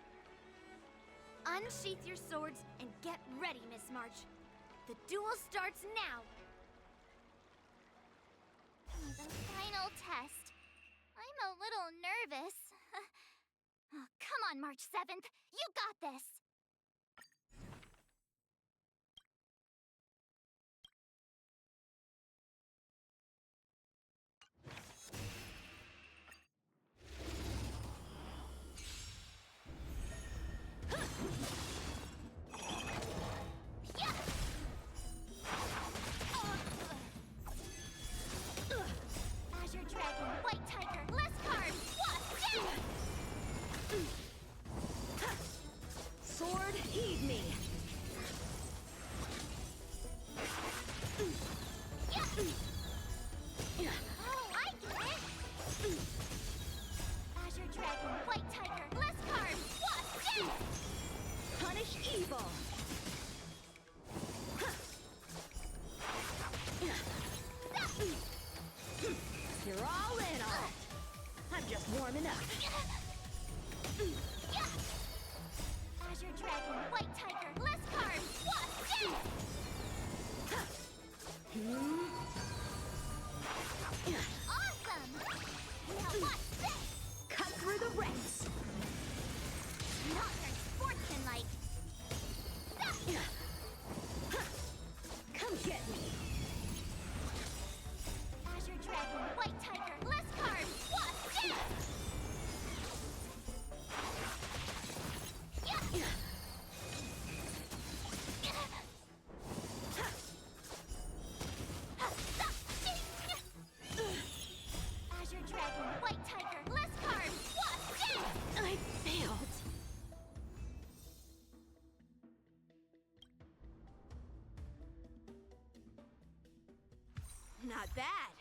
Unsheath your swords and get ready, Miss March. The duel starts now! The final test. I'm a little nervous. Oh, come on, March 7th. You got this! Azure Dragon, White Tiger, less cards! What? Sword, heed me! Oh, I get it! Azure Dragon, White Tiger, less cards! What? Punish evil! You're all in on it! I'm just warming up. Azure Dragon, White Tiger, less cards! What? Awesome! Now watch this! Cut through the ranks! Not very sportsmanlike. Come get me! Azure Dragon, White Tiger, less cards! What? Azure Dragon, White Tiger, less cards! What? I failed! Not bad.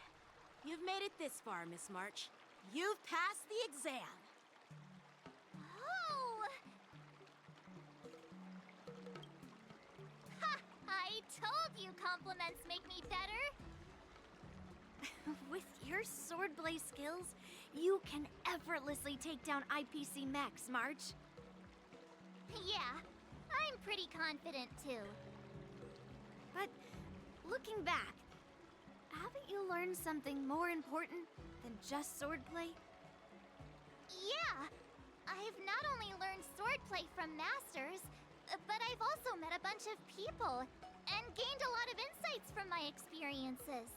You've made it this far, Miss March. You've passed the exam. Oh! Ha! I told you compliments make me better. With your swordplay skills, you can effortlessly take down IPC Max, March. Yeah, I'm pretty confident too. But looking back, haven't you learned something more important than just swordplay? Yeah, I've not only learned swordplay from masters, but I've also met a bunch of people and gained a lot of insights from my experiences.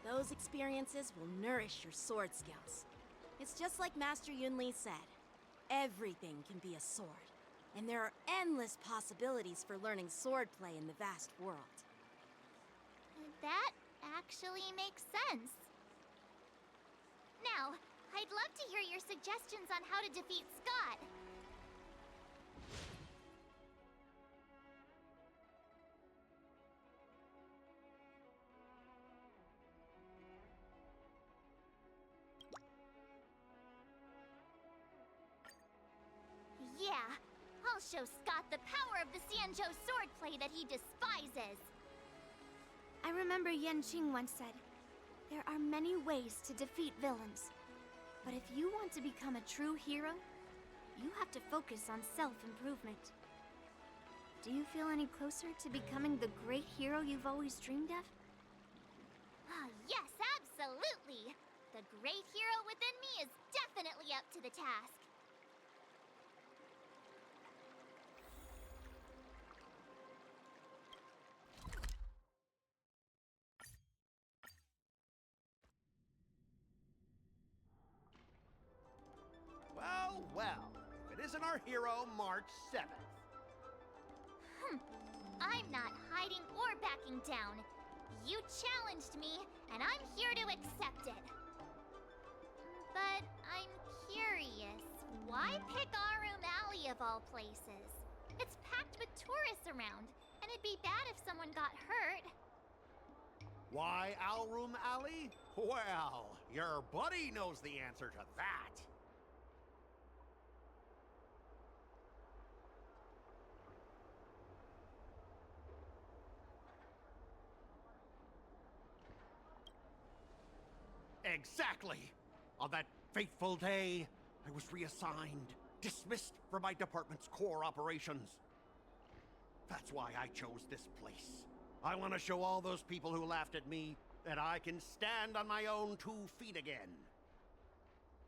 Those experiences will nourish your sword skills. It's just like Master Yunli said. Everything can be a sword, and there are endless possibilities for learning swordplay in the vast world. That actually makes sense. Now, I'd love to hear your suggestions on how to defeat Scott. Yeah, I'll show Scott the power of the Xianzhou swordplay that he despises. I remember Yan Qing once said, there are many ways to defeat villains. But if you want to become a true hero, you have to focus on self-improvement. Do you feel any closer to becoming the great hero you've always dreamed of? Yes, absolutely! The great hero within me is definitely up to the task. Well, well, if it isn't our hero, March 7th. I'm not hiding or backing down. You challenged me, and I'm here to accept it. But I'm curious, why pick Arum Alley of all places? It's packed with tourists around, and it'd be bad if someone got hurt. Why Alroom Alley? Well, your buddy knows the answer to that. Exactly! On that fateful day, I was reassigned, dismissed from my department's core operations. That's why I chose this place. I want to show all those people who laughed at me that I can stand on my own 2 feet again.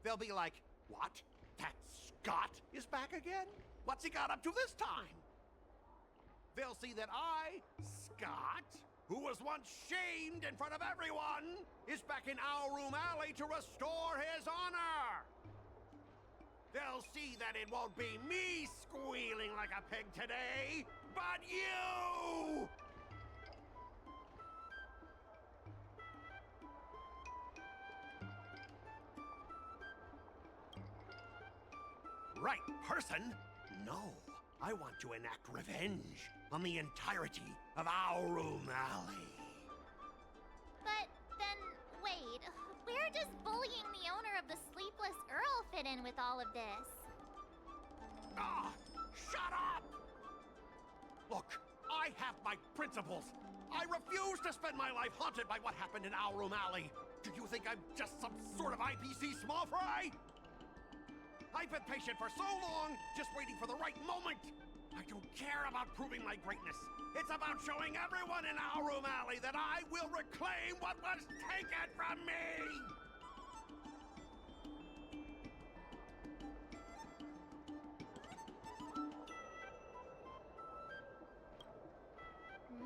They'll be like, what? That Scott is back again? What's he got up to this time? They'll see that I, Scott, who was once shamed in front of everyone, is back in Alroom Alley to restore his honor! They'll see that it won't be me squealing like a pig today, but you! Right person? No, I want to enact revenge on the entirety of Alroom Alley. But then, wait, where does bullying the owner of the Sleepless Earl fit in with all of this? Ah, shut up! Look, I have my principles. I refuse to spend my life haunted by what happened in Alroom Alley. Do you think I'm just some sort of IPC small fry? I've been patient for so long, just waiting for the right moment. I don't care about proving my greatness. It's about showing everyone in Alroom Alley that I will reclaim what was taken from me!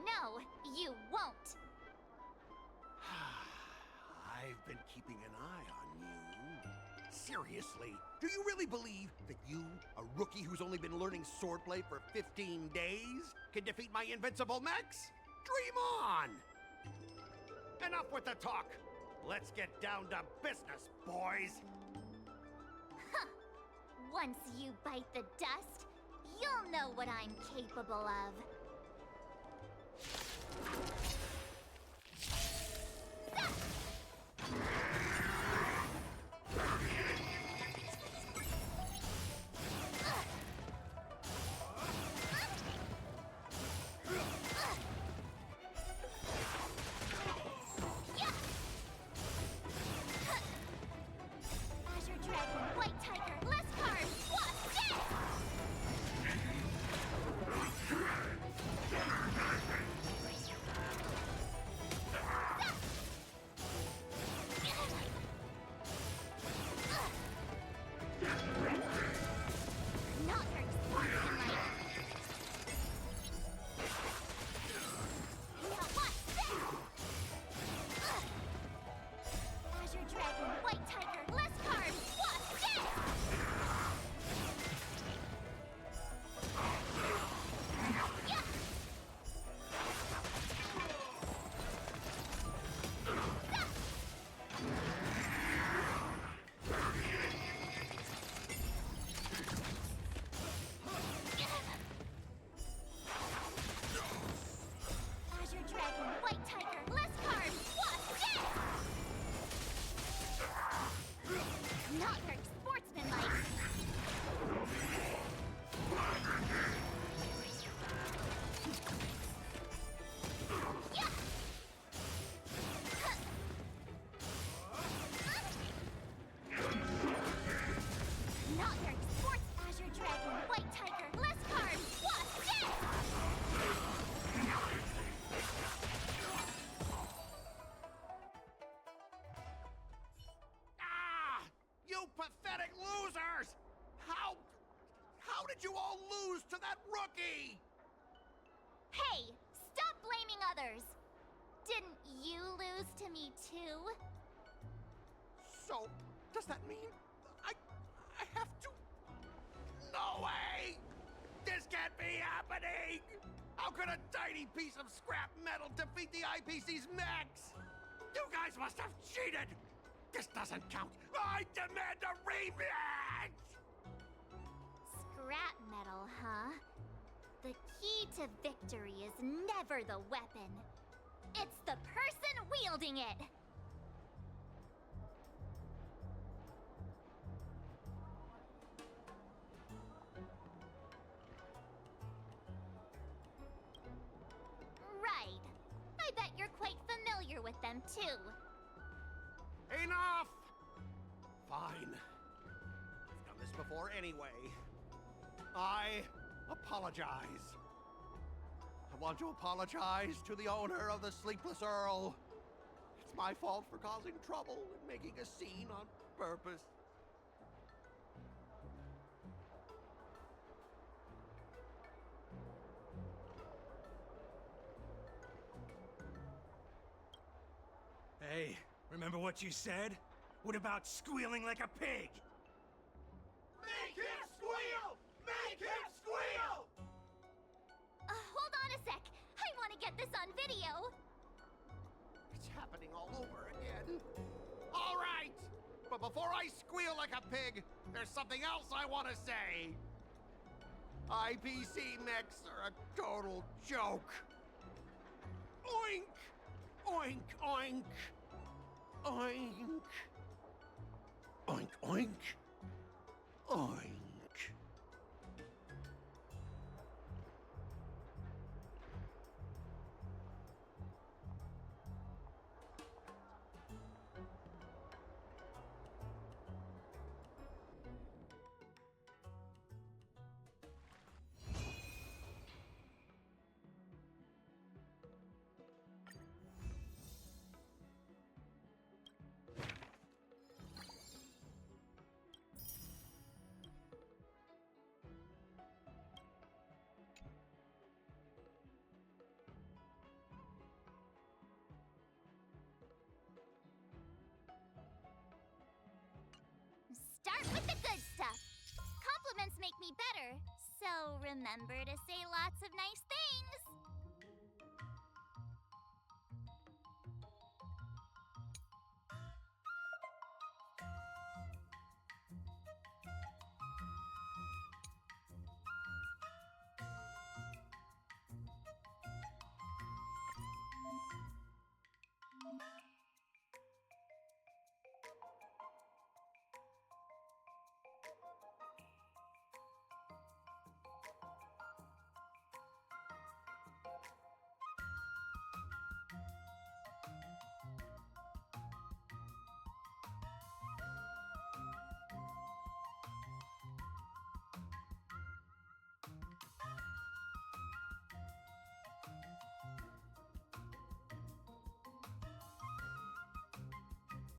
No, you won't. I've been keeping an eye on you. Seriously, do you really believe that you, a rookie who's only been learning swordplay for 15 days, can defeat my invincible mechs? Dream on! Enough with the talk. Let's get down to business, boys. Once you bite the dust, you'll know what I'm capable of. Azure Dragon, White Tiger, less cards, what's this? Strawberry, Sports Azure Dragon, White Tiger, less carbs, what's this? Ah! You pathetic losers! How did you all lose to that rookie? Hey, stop blaming others! Didn't you lose to me too? So, does that mean I have to? No way! This can't be happening! How could a tiny piece of scrap metal defeat the IPC's mechs? You guys must have cheated! This doesn't count! I demand a rematch! Scrap metal, huh? The key to victory is never the weapon. It's the person wielding it! Right. I bet you're quite familiar with them, too. Enough! Fine. I've done this before anyway. I apologize. I want to apologize to the owner of the Sleepless Earl. It's my fault for causing trouble and making a scene on purpose. Hey, remember what you said? What about squealing like a pig? Make him squeal! Make him squeal! Hold on a sec. I want to get this on video. It's happening all over again. All right! But before I squeal like a pig, there's something else I want to say. IPC mechs are a total joke. Oink! Oink, oink! Oink! Oink, oink! Oink! Start with the good stuff. Compliments make me better, so remember to say lots of nice things.